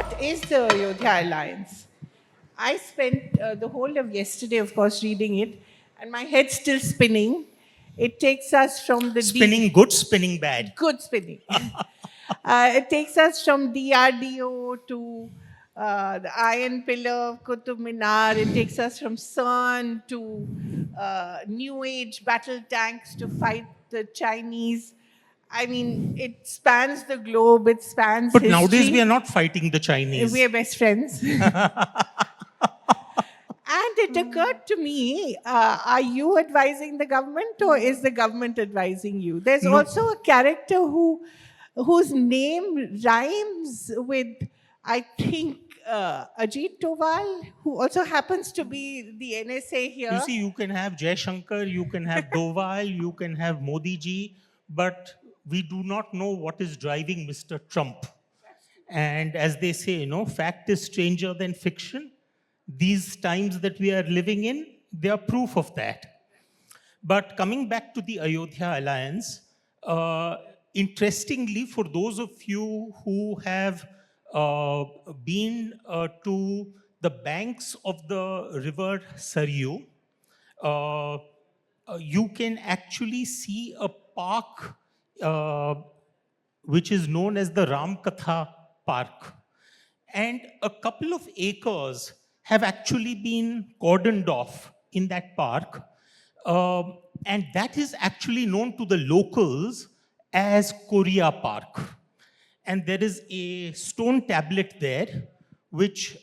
what is the Ayodhya Alliance? I spent the whole of yesterday, of course, reading it, and my head's still spinning. It takes us from the Spinning good, spinning bad. good spinning. It takes us from DRDO to the Iron Pillar of Qutub Minar. It takes us from CERN to New Age battle tanks to fight the Chinese. I mean, it spans the globe, it spans But history. nowadays we are not fighting the Chinese. We are best friends. And it occurred to me, are you advising the government or is the government advising you? There's No. also a character whose name rhymes with, I think, Ajit Doval, who also happens to be the NSA here. You see, you can have Jai Shankar, you can have Doval, you can have Modi ji, but we do not know what is driving Mr. Trump. And as they say, fact is stranger than fiction. These times that we are living in, they are proof of that. But coming back to the Ayodhya Alliance, interestingly, for those of you who have been to the banks of the river Saryu, you can actually see a park which is known as the Ramkatha Park. And a couple of acres have actually been cordoned off in that park. And that is actually known to the locals as Korea Park. And there is a stone tablet there which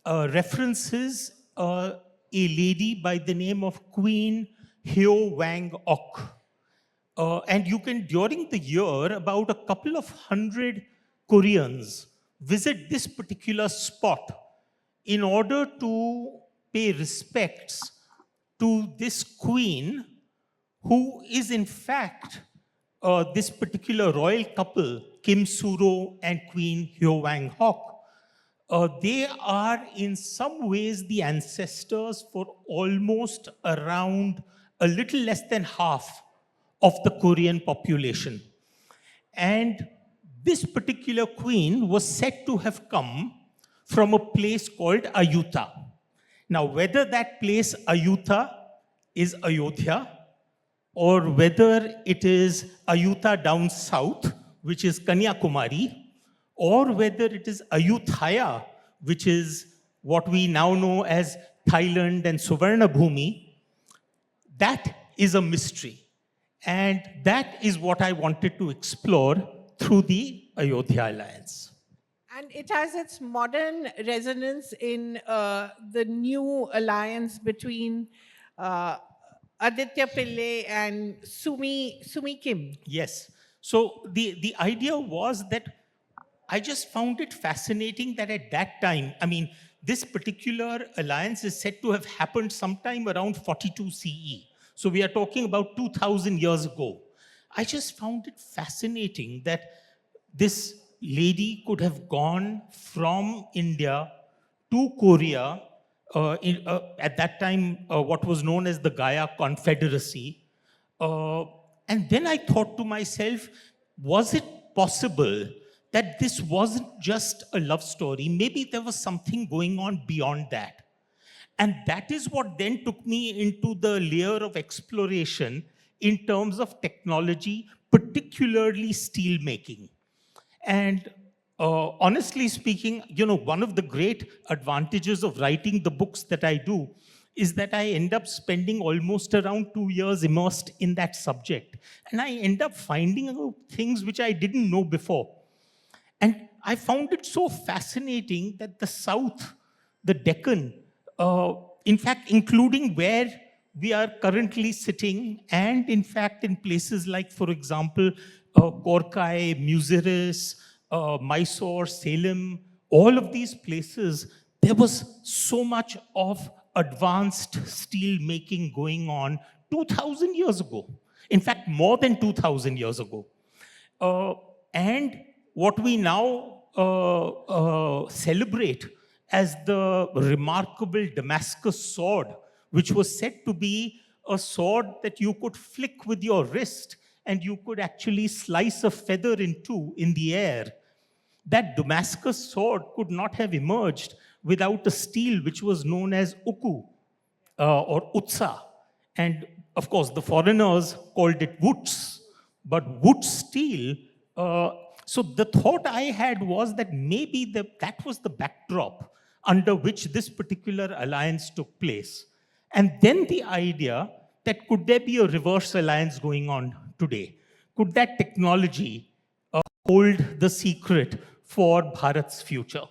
references a lady by the name of Queen Hyo Wang Ok. And you can, during the year, about a couple of hundred Koreans visit this particular spot in order to pay respects to this queen, who is in fact this particular royal couple, Kim Suro and Queen Hyo Wang Hok. They are in some ways the ancestors for almost around a little less than half of the Korean population. And this particular queen was said to have come from a place called Ayutha. Now, whether that place Ayutha is Ayodhya, or whether it is Ayutha down south, which is Kanyakumari, or whether it is Ayutthaya, which is what we now know as Thailand and Suvarnabhumi, that is a mystery. And that is what I wanted to explore through the Ayodhya Alliance. And it has its modern resonance in the new alliance between Aditya Pillai and Sumi Kim. Yes. So the idea was that I just found it fascinating that at that time, I mean, this particular alliance is said to have happened sometime around 42 CE. So we are talking about 2000 years ago. I just found it fascinating that this lady could have gone from India to Korea, at that time, what was known as the Gaia Confederacy. And then I thought to myself, was it possible that this wasn't just a love story? Maybe there was something going on beyond that. And that is what then took me into the layer of exploration in terms of technology, particularly steel making. And honestly speaking, one of the great advantages of writing the books that I do is that I end up spending almost around 2 years immersed in that subject. And I end up finding out things which I didn't know before. And I found it so fascinating that the South, the Deccan, in fact, including where we are currently sitting, and in fact, in places like, for example, Korkai, Muziris, Mysore, Salem, all of these places, there was so much of advanced steel making going on 2,000 years ago. In fact, more than 2,000 years ago. And what we now celebrate as the remarkable Damascus sword, which was said to be a sword that you could flick with your wrist and you could actually slice a feather in two in the air. That Damascus sword could not have emerged without a steel which was known as uku or utsa. And of course, the foreigners called it woots, but wood steel. So the thought I had was that maybe that was the backdrop under which this particular alliance took place. And then the idea that could there be a reverse alliance going on today? Could that technology hold the secret for Bharat's future?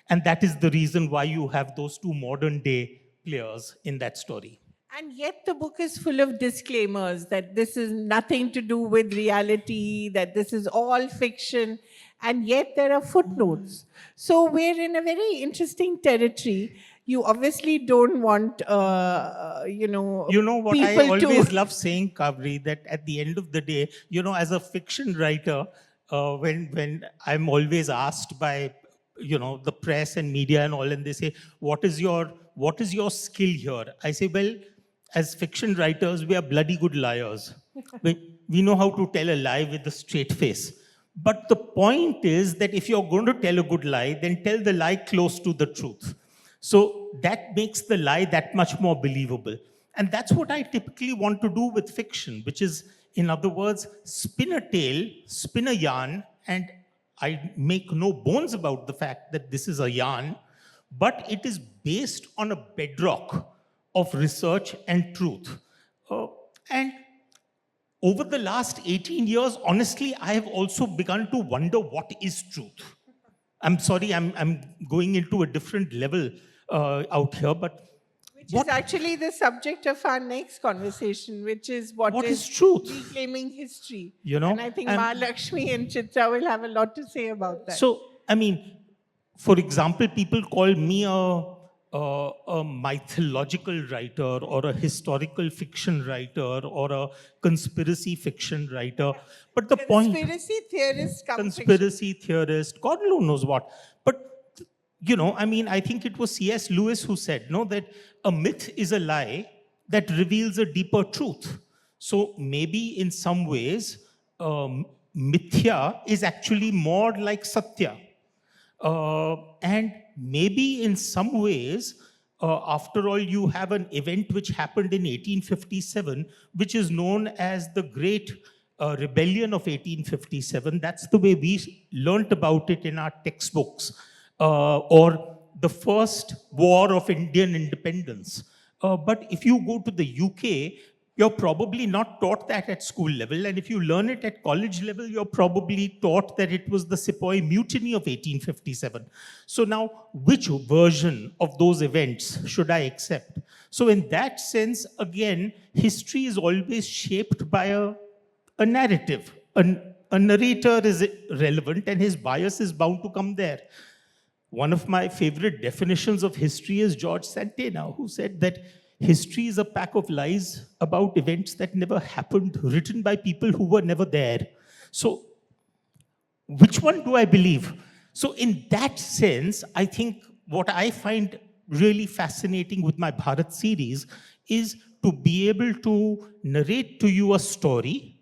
And that is the reason why you have those two modern day players in that story. And yet, the book is full of disclaimers that this is nothing to do with reality, that this is all fiction, and yet there are footnotes. So, we're in a very interesting territory. You obviously don't want, You know what I people always to. love saying, Kaveree, that at the end of the day, as a fiction writer, when I'm always asked by the press and media and all, and they say, what is your skill here? I say, well, as fiction writers, we are bloody good liars. We know how to tell a lie with a straight face. But the point is that if you're going to tell a good lie, then tell the lie close to the truth. So that makes the lie that much more believable. And that's what I typically want to do with fiction, which is, in other words, spin a tale, spin a yarn, and I make no bones about the fact that this is a yarn, but it is based on a bedrock of research and truth. And over the last 18 years, honestly, I have also begun to wonder what is truth. I'm sorry, I'm going into a different level out here, but Which what is actually the subject of our next conversation, which is what is truth? reclaiming history. You know, And I think and Mahalakshmi and Chitra will have a lot to say about that. so I mean, for example, people call me a mythological writer or a historical fiction writer or a conspiracy fiction writer. But the point, Conspiracy theorist come fiction. conspiracy theorist, God alone knows what. But I think it was C.S. Lewis who said, no, that a myth is a lie that reveals a deeper truth. So maybe in some ways, mithya is actually more like satya. And maybe in some ways, after all, you have an event which happened in 1857, which is known as the Great Rebellion of 1857. That's the way we learnt about it in our textbooks, or the first war of Indian independence. But if you go to the UK, you're probably not taught that at school level. And if you learn it at college level, you're probably taught that it was the Sepoy Mutiny of 1857. So now, which version of those events should I accept? So in that sense, again, history is always shaped by a narrative. A narrator is relevant and his bias is bound to come there. One of my favorite definitions of history is George Santayana, who said that history is a pack of lies about events that never happened, written by people who were never there. So, which one do I believe? So, in that sense, I think what I find really fascinating with my Bharat series is to be able to narrate to you a story.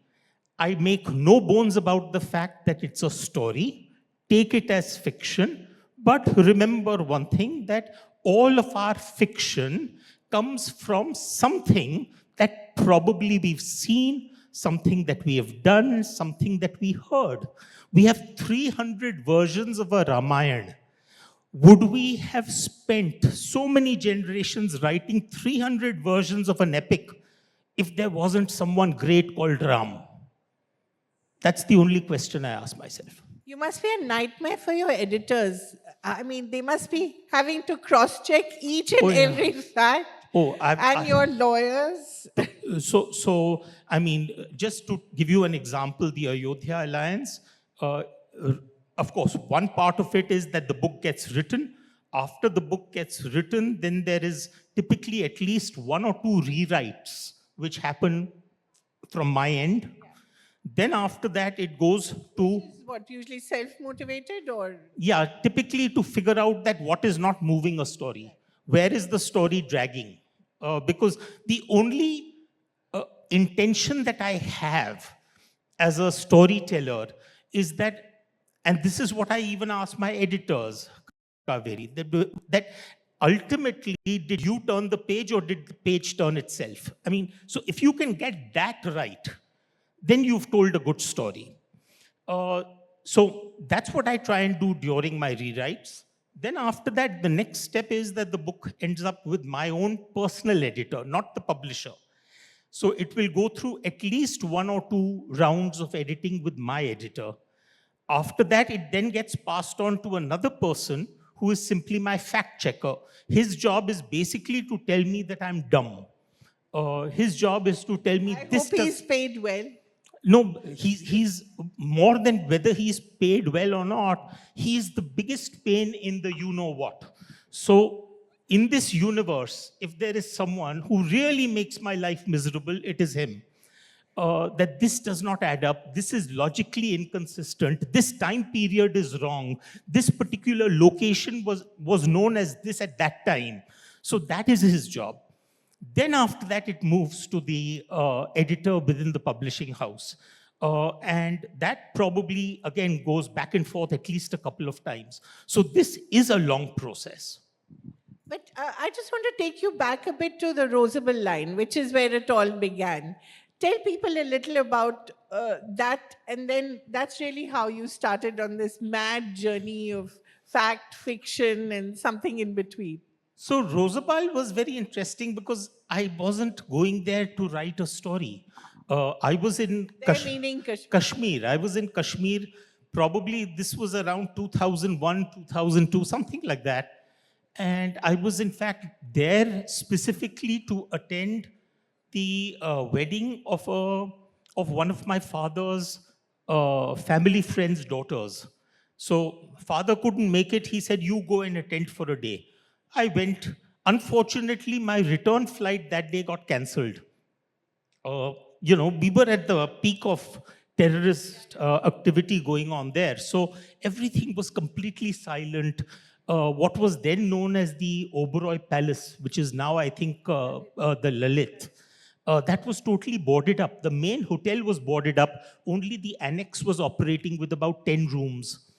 I make no bones about the fact that it's a story. Take it as fiction. But remember one thing, that all of our fiction comes from something that probably we've seen, something that we have done, something that we heard. We have 300 versions of a Ramayana. Would we have spent so many generations writing 300 versions of an epic if there wasn't someone great called Ram? That's the only question I ask myself. You must be a nightmare for your editors. I mean, they must be having to cross-check each and Oh, yeah. every fact. Oh, And your lawyers. So, I mean, just to give you an example, the Ayodhya Alliance, of course, one part of it is that the book gets written. After the book gets written, then there is typically at least one or two rewrites which happen from my end. Then after that, it goes to, What, usually self-motivated or? yeah, typically to figure out that what is not moving a story. Where is the story dragging? Because the only intention that I have as a storyteller is that And this is what I even asked my editors, Kaveri, that ultimately, did you turn the page or did the page turn itself? I mean, so if you can get that right, then you've told a good story. Uh, so that's what I try and do during my rewrites. Then after that, the next step is that the book ends up with my own personal editor, not the publisher. So it will go through at least 1 or 2 rounds of editing with my editor. After that, it then gets passed on to another person who is simply my fact checker. His job is basically to tell me that I'm dumb. His job is to tell me I this hope does. he's paid well. No, he's more than whether he's paid well or not. He's the biggest pain in the you know what. So in this universe, if there is someone who really makes my life miserable, it is him. That this does not add up. This is logically inconsistent. This time period is wrong. This particular location was known as this at that time. So that is his job. Then after that, it moves to the editor within the publishing house. And that probably, again, goes back and forth at least a couple of times. So this is a long process. But I just want to take you back a bit to the Rosable line, which is where it all began. Tell people a little about that, and then that's really how you started on this mad journey of fact, fiction, and something in between. So Rosabal was very interesting because I wasn't going there to write a story. I was in There meaning Kashmir. Kashmir. I was in Kashmir. Probably this was around 2001, 2002, something like that. And I was in fact there specifically to attend the wedding of one of my father's family friends' daughters. So father couldn't make it. He said, "You go and attend for a day." I went. Unfortunately, my return flight that day got cancelled. uh, we were at the peak of terrorist activity going on there. So everything was completely silent. What was then known as the Oberoi Palace, which is now, I think, the Lalit, that was totally boarded up. The main hotel was boarded up. Only the annex was operating with about 10 rooms.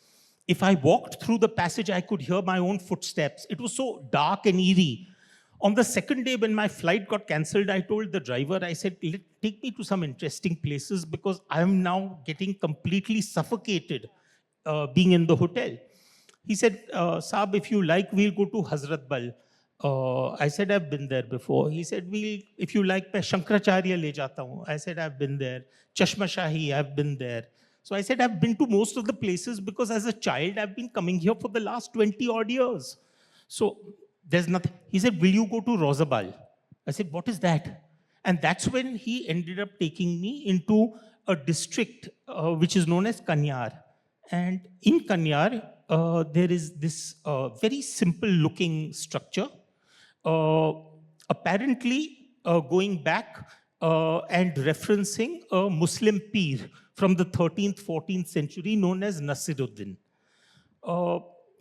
If I walked through the passage, I could hear my own footsteps. It was so dark and eerie. On the second day, when my flight got cancelled, I told the driver, I said, take me to some interesting places because I'm now getting completely suffocated being in the hotel. He said, Saab, if you like, we'll go to Hazrat Bal. I said, I've been there before. He said, if you like, मैं Shankaracharya ले जाता हूँ. I said, I've been there. Chashma Shahi, I've been there. So I said, I've been to most of the places because as a child, I've been coming here for the last 20 odd years. So there's nothing. He said, will you go to Rosabal? I said, what is that? And that's when he ended up taking me into a district which is known as Kanyar. And in Kanyar, there is this very simple looking structure. Apparently going back and referencing a Muslim Pir from the 13th, 14th century known as Nasiruddin.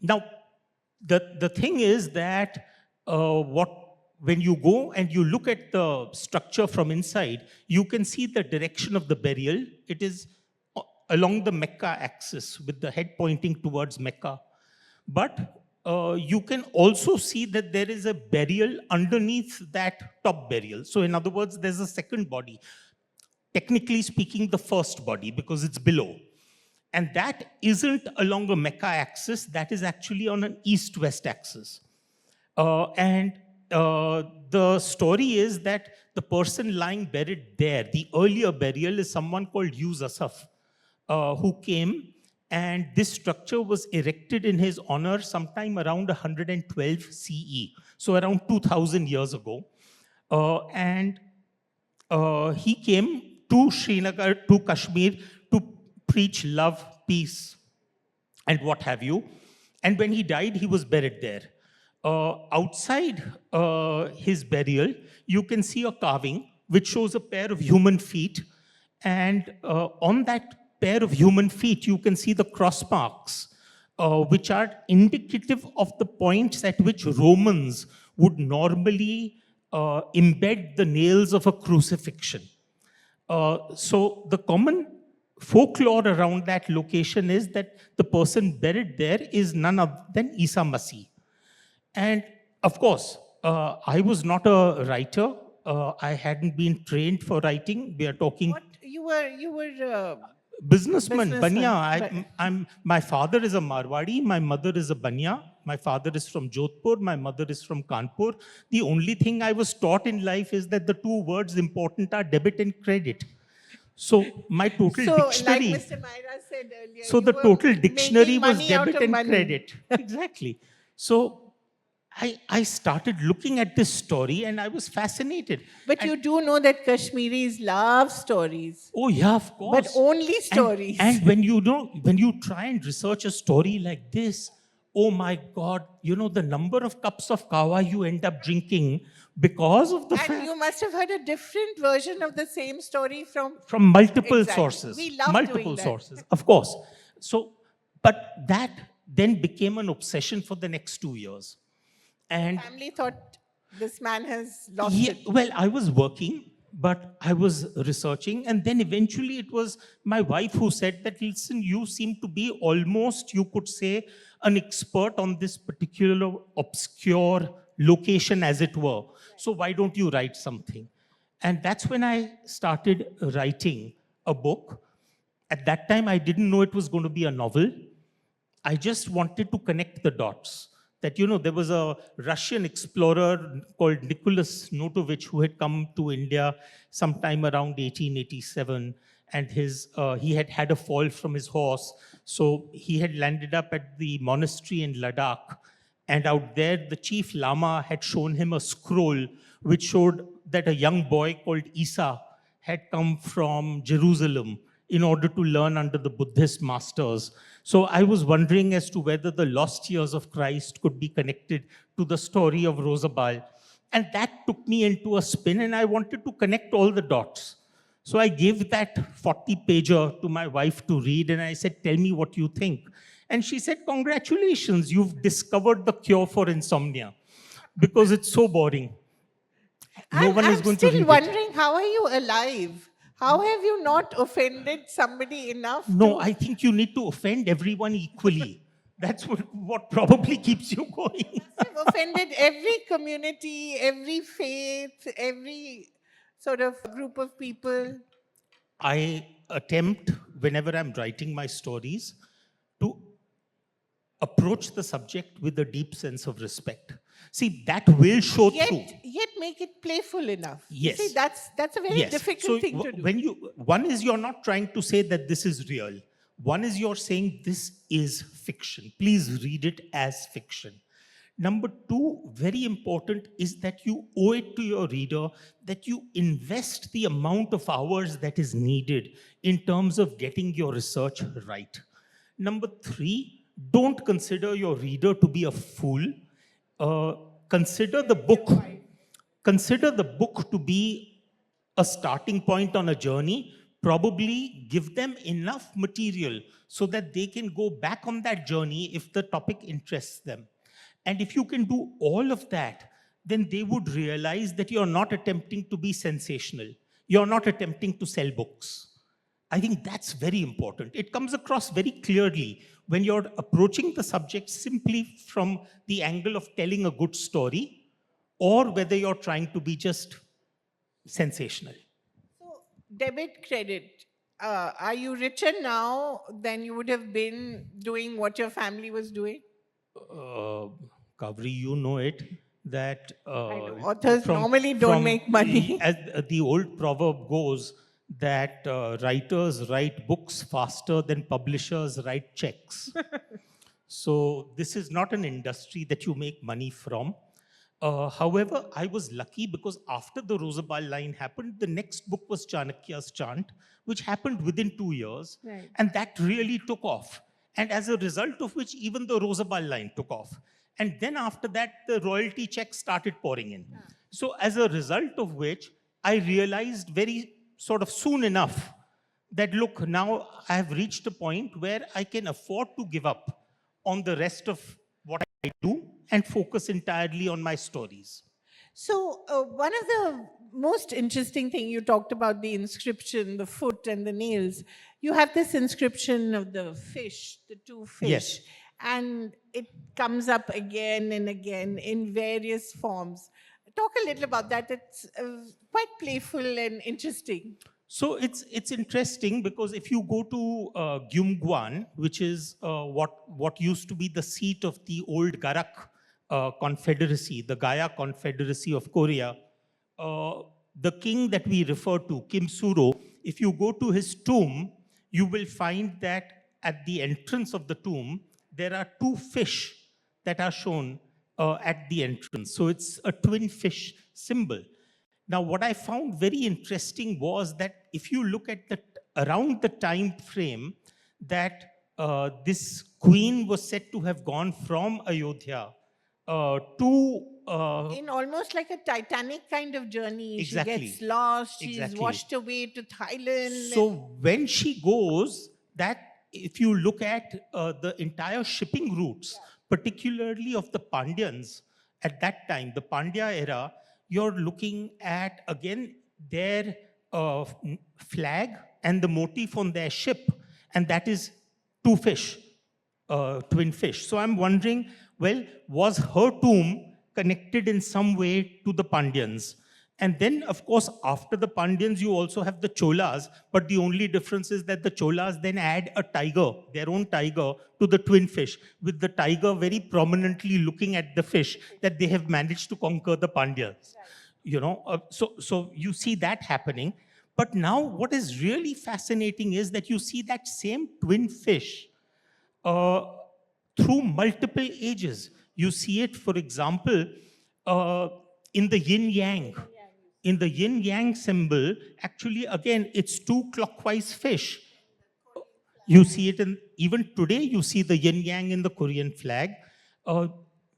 Now, the thing is that when you go and you look at the structure from inside, you can see the direction of the burial. It is along the Mecca axis with the head pointing towards Mecca. But you can also see that there is a burial underneath that top burial. So in other words, there's a second body. Technically speaking, the first body because it's below. And that isn't along a Mecca axis, that is actually on an east-west axis. And the story is that the person lying buried there, the earlier burial is someone called Yuz Asaf, who came, and this structure was erected in his honor sometime around 112 CE, so around 2000 years ago. And he came to Srinagar, to Kashmir, to preach love, peace, and what have you. And when he died, he was buried there. Outside his burial, you can see a carving which shows a pair of human feet. And on that pair of human feet, you can see the cross marks, which are indicative of the points at which Romans would normally embed the nails of a crucifixion. So the common folklore around that location is that the person buried there is none other than Isa Masih. And of course, I was not a writer. I hadn't been trained for writing. We are talking What you were businessman, Banya. businessman, but My father is a Marwadi, my mother is a Banya. My father is from Jodhpur, my mother is from Kanpur. The only thing I was taught in life is that the two words important are debit and credit. So my total so like dictionary, Mr. Myra said earlier, so you the were total dictionary making was money out debit of and money. credit. Exactly. So I started looking at this story and I was fascinated. But And you do know that Kashmiris love stories, oh yeah, of but course. only And stories. and when you try and research a story like this, oh my God, the number of cups of kava you end up drinking because of the And fact you must have heard a different version of the same story from. from multiple Exactly. sources, We love doing multiple that. sources, of course. So, but that then became an obsession for the next 2 years. And Family thought this man has lost yeah, it. well, I was working, but I was researching. And then eventually it was my wife who said that, listen, you seem to be almost, you could say, an expert on this particular obscure location, as it were. So why don't you write something? And that's when I started writing a book. At that time, I didn't know it was going to be a novel. I just wanted to connect the dots. That, there was a Russian explorer called Nicholas Notovich who had come to India sometime around 1887. And he had had a fall from his horse. So he had landed up at the monastery in Ladakh. And out there, the chief Lama had shown him a scroll which showed that a young boy called Isa had come from Jerusalem in order to learn under the Buddhist masters. So I was wondering as to whether the lost years of Christ could be connected to the story of Rosabal. And that took me into a spin, and I wanted to connect all the dots. So I gave that 40 pager to my wife to read, and I said, tell me what you think. And she said, congratulations, you've discovered the cure for insomnia because it's so boring. No one is I'm going to still read it. wondering, how are you alive? How have you not offended somebody enough No, to. I think you need to offend everyone equally. That's what probably keeps you going. Have offended every community, every faith, every sort of group of people. I attempt, whenever I'm writing my stories, to approach the subject with a deep sense of respect. See, that will show through. Yet make it playful enough. You see, Yes. that's a very Yes. difficult So thing to do. one is you're not trying to say that this is real. One is you're saying this is fiction. Please read it as fiction. Number two, very important, is that you owe it to your reader that you invest the amount of hours that is needed in terms of getting your research right. Number three, don't consider your reader to be a fool. Uh, consider the book. Consider the book to be a starting point on a journey. Probably give them enough material so that they can go back on that journey if the topic interests them. And if you can do all of that, then they would realize that you're not attempting to be sensational. You're not attempting to sell books. I think that's very important. It comes across very clearly when you're approaching the subject simply from the angle of telling a good story, or whether you're trying to be just sensational. So, debit credit. Are you richer now than you would have been doing what your family was doing? uh, Kaveree, you know it, that I know authors from normally don't from make money. as the old proverb goes, that writers write books faster than publishers write checks. So this is not an industry that you make money from. However, I was lucky because after the Rosabal line happened, the next book was Chanakya's Chant, which happened within 2 years. Right. And that really took off. And as a result of which, even the Rosabal line took off. And then after that, the royalty checks started pouring in. So as a result of which, I realized very sort of soon enough that, look, now I have reached a point where I can afford to give up on the rest of what I do and focus entirely on my stories. So one of the most interesting thing you talked about the inscription, the foot and the nails. You have this inscription of the fish, the two fish, Yes. and it comes up again and again in various forms. Talk a little about that. It's quite playful and interesting. So it's interesting because if you go to Gyumgwan, which is what used to be the seat of the old Garak Confederacy, the Gaya Confederacy of Korea, uh, the king that we refer to, Kim Suro, if you go to his tomb, you will find that at the entrance of the tomb there are two fish that are shown at the entrance. So it's a twin fish symbol. Now, what I found very interesting was that if you look at the around the time frame that this queen was said to have gone from Ayodhya to In almost like a Titanic kind of journey, she gets exactly, lost, she's exactly. washed away to Thailand. So when she goes, that if you look at the entire shipping routes, particularly of the Pandyans at that time, the Pandya era, you're looking at again their flag and the motif on their ship, and that is two fish, twin fish. So I'm wondering, well, was her tomb connected in some way to the Pandyans? And then, of course, after the Pandyans, you also have the Cholas, but the only difference is that the Cholas then add a tiger, their own tiger, to the twin fish, with the tiger very prominently looking at the fish that they have managed to conquer the Pandyans. You know, so you see that happening. But now, what is really fascinating is that you see that same twin fish uh, through multiple ages. You see it, for example, uh, in the yin yang. In the yin yang symbol, actually, again, it's two clockwise fish. You see it in, even today, you see the yin yang in the Korean flag. Uh,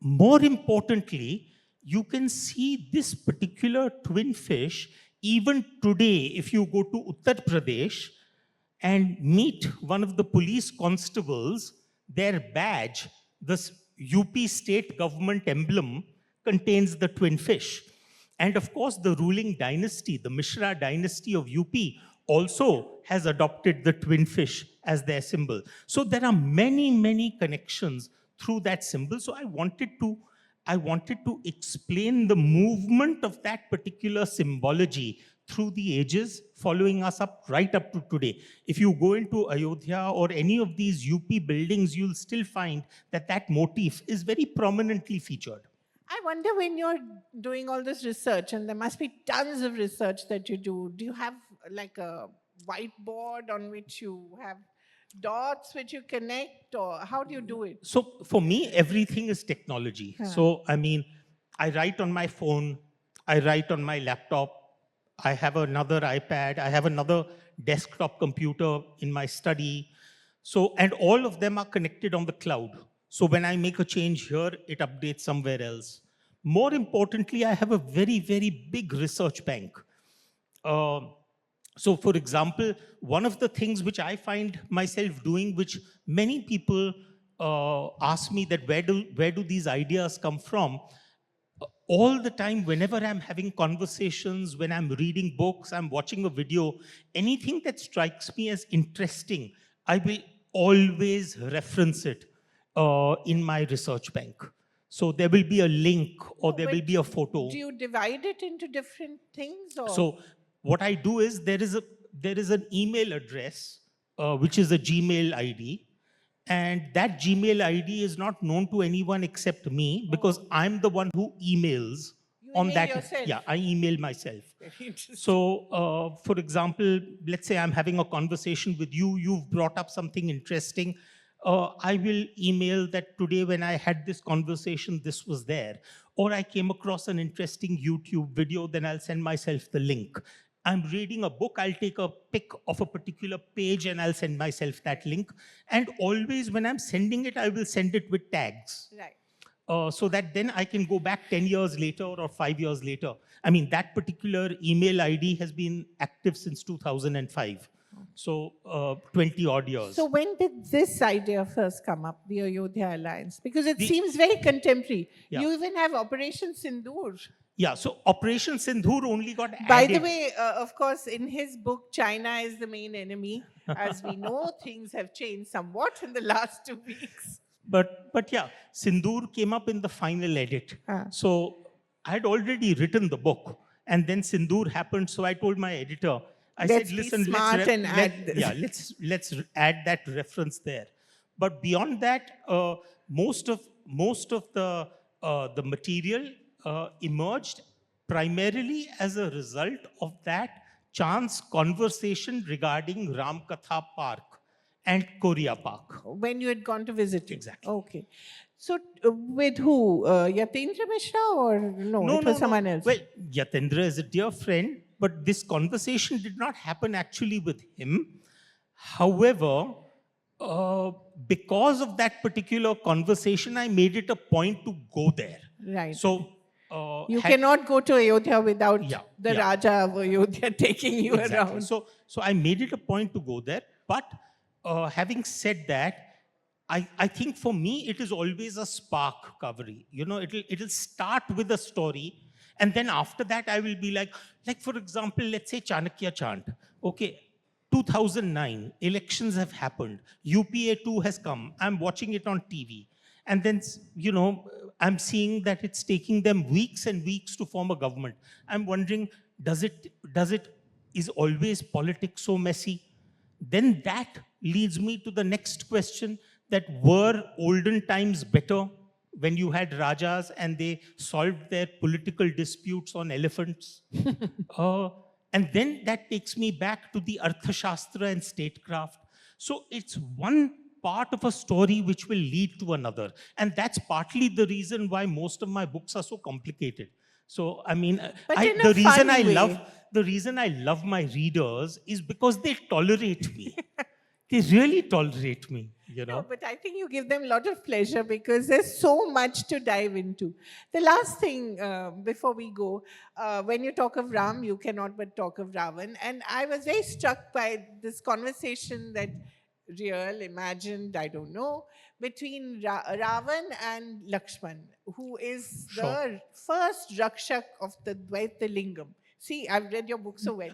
More importantly, you can see this particular twin fish even today if you go to Uttar Pradesh and meet one of the police constables, their badge, this UP state government emblem, contains the twin fish. And of course, the ruling dynasty, the Mishra dynasty of UP, also has adopted the twin fish as their symbol. So there are many, many connections through that symbol. So I wanted to explain the movement of that particular symbology through the ages, following us up right up to today. If you go into Ayodhya or any of these UP buildings, you'll still find that that motif is very prominently featured. I wonder when you're doing all this research, and there must be tons of research that you do you have like a whiteboard on which you have dots which you connect, or how do you do it? So for me, everything is technology. Huh. So, I mean, I write on my phone, I write on my laptop, I have another iPad, I have another desktop computer in my study. So, and all of them are connected on the cloud. So when I make a change here, it updates somewhere else. More importantly, I have a very, very big research bank. Uh, so, for example, one of the things which I find myself doing, which many people ask me that where do these ideas come from? All the time, whenever I'm having conversations, when I'm reading books, I'm watching a video, anything that strikes me as interesting, I will always reference it in my research bank. So there will be a link or there will But be a photo. do you divide it into different things, or So what I do is there is an email address which is a Gmail ID, and that Gmail ID is not known to anyone except me because I'm the one who emails you on email that. yourself? Yeah, I email myself. Very interesting. So, for example, let's say I'm having a conversation with you, you've brought up something interesting. I will email that today when I had this conversation, this was there. Or I came across an interesting YouTube video, then I'll send myself the link. I'm reading a book, I'll take a pic of a particular page and I'll send myself that link. And always when I'm sending it, I will send it with tags. Right. So that then I can go back 10 years later or 5 years later. I mean, that particular email ID has been active since 2005. So 20 odd years. So when did this idea first come up, the Ayodhya Alliance? Because it The- seems very contemporary. Yeah. You even have Operation Sindoor. Yeah, so Operation Sindhur only got By the added. way, of course, in his book, China is the main enemy. As we know, things have changed somewhat in the last 2 weeks. But yeah, Sindoor came up in the final edit. Ah. So I had already written the book, and then Sindoor happened. So I told my editor, I said, Let's be "Listen, smart and add this. let's add that reference there." But beyond that, most of the material emerged primarily as a result of that chance conversation regarding Ramkatha Park and Korea Park. When you had gone to visit it. Exactly. Okay. So, with who? Yatindra Mishra or no? No, It was no, no. someone else. Well, Yatendra is a dear friend, but this conversation did not happen actually with him. However, uh, because of that particular conversation, I made it a point to go there. Right. So, You cannot go to Ayodhya without Yeah, the yeah. Raja of Ayodhya taking you Exactly. around. So I made it a point to go there. But having said that, I think for me it is always a spark, Kaveree. It'll start with a story, and then after that I will be like for example, let's say Chanakya chant. Okay, 2009 elections have happened. UPA 2 has come. I'm watching it on TV, and then I'm seeing that it's taking them weeks and weeks to form a government. I'm wondering, does it is always politics so messy? Then that leads me to the next question, that were olden times better when you had rajas and they solved their political disputes on elephants? Uh, and then that takes me back to the Arthashastra and statecraft. So it's one part of a story which will lead to another. And that's partly the reason why most of my books are so complicated. So, I mean, But I, in the a reason fun I love way. the reason I love my readers is because they tolerate me. They really tolerate me, No, but I think you give them a lot of pleasure because there's so much to dive into. The last thing before we go, when you talk of Ram, you cannot but talk of Ravan. And I was very struck by this conversation that real, imagined, I don't know, between Ravan and Lakshman, who is Sure. the first Rakshak of the Dvaita Lingam. See, I've read your book so well.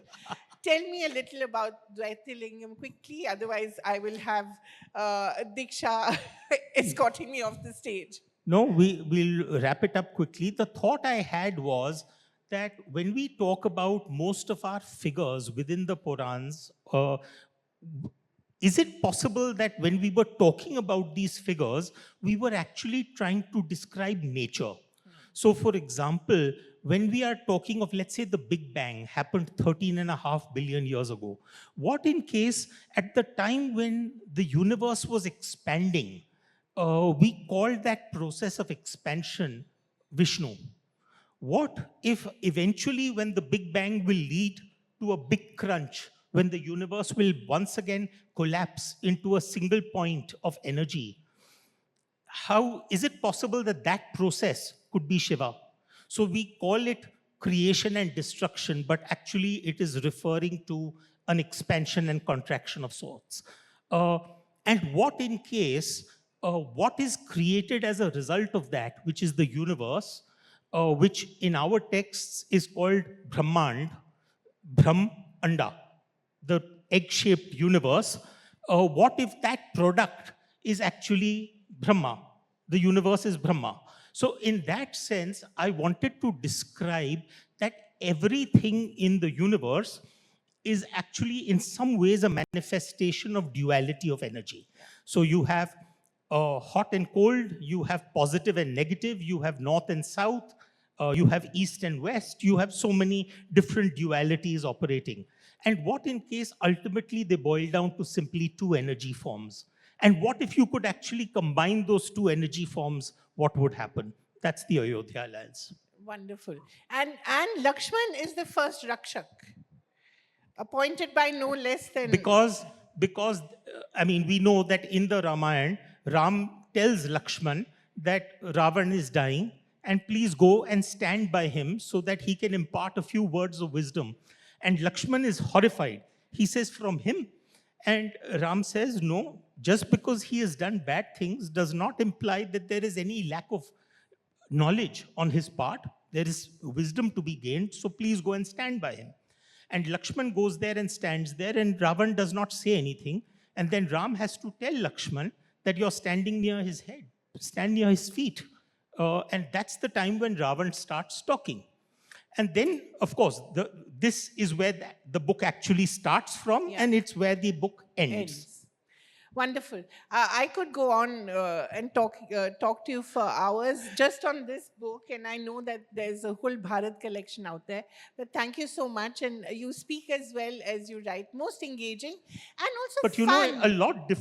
Tell me a little about Dvaita Lingam quickly, otherwise, I will have Diksha escorting me off the stage. No, we'll wrap it up quickly. The thought I had was that when we talk about most of our figures within the Purans, is it possible that when we were talking about these figures, we were actually trying to describe nature? So, for example, when we are talking of, let's say, the Big Bang happened 13.5 billion years ago, what in case at the time when the universe was expanding, we called that process of expansion Vishnu? What if eventually, when the Big Bang will lead to a big crunch, when the universe will once again collapse into a single point of energy, how is it possible that that process could be Shiva? So we call it creation and destruction, but actually it is referring to an expansion and contraction of sorts. Uh, and what in case, what is created as a result of that, which is the universe, which in our texts is called Brahmand, Brahm Anda, the egg shaped universe. What if that product is actually Brahma? The universe is Brahma. So, in that sense, I wanted to describe that everything in the universe is actually, in some ways, a manifestation of duality of energy. So, you have hot and cold, you have positive and negative, you have north and south, you have east and west, you have so many different dualities operating. And what in case ultimately they boil down to simply two energy forms? And what if you could actually combine those two energy forms? What would happen? That's the Ayodhya Alliance. Wonderful. And Lakshman is the first Rakshak, appointed by no less than. Because I mean, we know that in the Ramayana, Ram tells Lakshman that Ravan is dying, and please go and stand by him so that he can impart a few words of wisdom. And Lakshman is horrified. He says, from him? And Ram says, no, just because he has done bad things does not imply that there is any lack of knowledge on his part. There is wisdom to be gained, so please go and stand by him. And Lakshman goes there and stands there, and Ravan does not say anything. And then Ram has to tell Lakshman that you're standing near his head, stand near his feet. And that's the time when Ravan starts talking. And then, of course, this is where the book actually starts from, Yeah. and it's where the book ends. Ends. Wonderful. I could go on and talk to you for hours just on this book, and I know that there's a whole Bharat collection out there. But thank you so much, and you speak as well as you write, most engaging and also But you fun. know, a lot.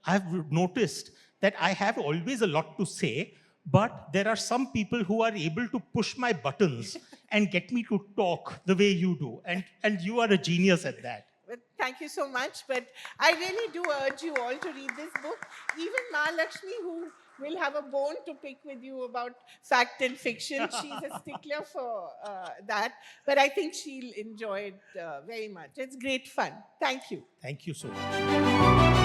I've noticed that I have always a lot to say, but there are some people who are able to push my buttons and get me to talk the way you do, and you are a genius at that. But thank you so much. But I really do urge you all to read this book. Even Mahalakshmi, who will have a bone to pick with you about fact and fiction, she's a stickler for that. But I think she'll enjoy it very much. It's great fun. Thank you. Thank you so much.